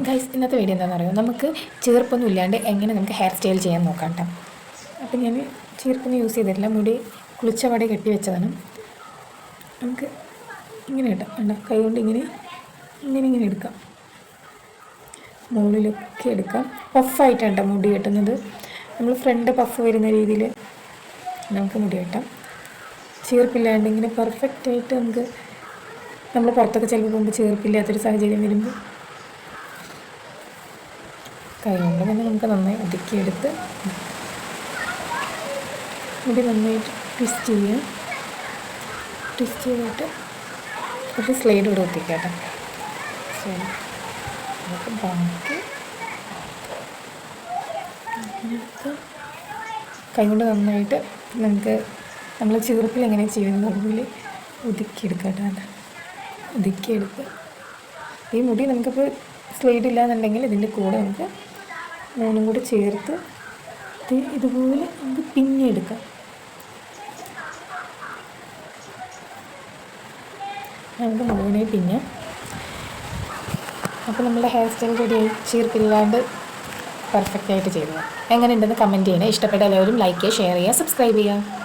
Guys, ഇന്നത്തെ video എന്താണെന്ന് അറിയുമോ? നമുക്ക് ചീർപ്പൊന്നും ഇല്ലാണ്ട് എങ്ങനെ നമുക്ക് ഹെയർ സ്റ്റൈൽ ചെയ്യാൻ നോക്കാം കേട്ടോ. അപ്പം ഞാൻ ചീർപ്പൊന്നും യൂസ് ചെയ്തിട്ടില്ല, മുടി കുളിച്ച പാടെ കെട്ടി വെച്ചതാണ്. നമുക്ക് ഇങ്ങനെ ഇട്ടാം, വേണ്ട കൈ കൊണ്ട് ഇങ്ങനെ ഇങ്ങനെ ഇങ്ങനെ എടുക്കാം, മുകളിലൊക്കെ എടുക്കാം. പഫായിട്ടാണ് കേട്ടോ മുടി കെട്ടുന്നത്. നമ്മൾ ഫ്രണ്ട് പഫ് വരുന്ന രീതിയിൽ നമുക്ക് മുടി കെട്ടാം. ചീർപ്പില്ലാണ്ട് ഇങ്ങനെ പെർഫെക്റ്റായിട്ട് നമുക്ക് നമ്മൾ പുറത്തൊക്കെ ചിലപ്പോൾ പോകുമ്പോൾ ചീർപ്പില്ലാത്തൊരു സാഹചര്യം വരുമ്പോൾ കൈ കൊണ്ട് തന്നെ നമുക്ക് നന്നായി ഒതുക്കിയെടുത്ത് മുടി നന്നായിട്ട് ട്വിസ്റ്റ് ചെയ്യാം. ട്വിസ്റ്റ് ചെയ്തിട്ട് ഒരു സ്ലൈഡ് കൂടെ ഒത്തിക്കാം കേട്ടോ. ശരി, നമുക്ക് ബാക്കി കൈ കൊണ്ട് നന്നായിട്ട് നമുക്ക് നമ്മൾ ചീർപ്പിൽ എങ്ങനെ ചെയ്യുന്നത് അതുപോലെ ഒതുക്കിയെടുക്കാം കേട്ടോ. ഒതുക്കിയെടുത്ത് ഈ മുടി നമുക്കിപ്പോൾ സ്ലൈഡ് ഇല്ലാന്നുണ്ടെങ്കിൽ ഇതിൻ്റെ കൂടെ നമുക്ക് മൂന്നും കൂടി ചേർത്ത് ഇതുപോലെ നമുക്ക് പിന്നെടുക്കാം. നമുക്ക് മുഴുവനായി പിന്നെ അപ്പോൾ നമ്മുടെ ഹെയർ സ്റ്റൈൽ റെഡിയായി. ചീർപ്പില്ലാണ്ട് പെർഫെക്റ്റായിട്ട് ചെയ്തത് എങ്ങനെയുണ്ടെന്ന് കമൻറ്റ് ചെയ്യണേ. ഇഷ്ടപ്പെട്ട എല്ലാവരും ലൈക്ക് ചെയ്യുക, ഷെയർ ചെയ്യുക, സബ്സ്ക്രൈബ് ചെയ്യുക.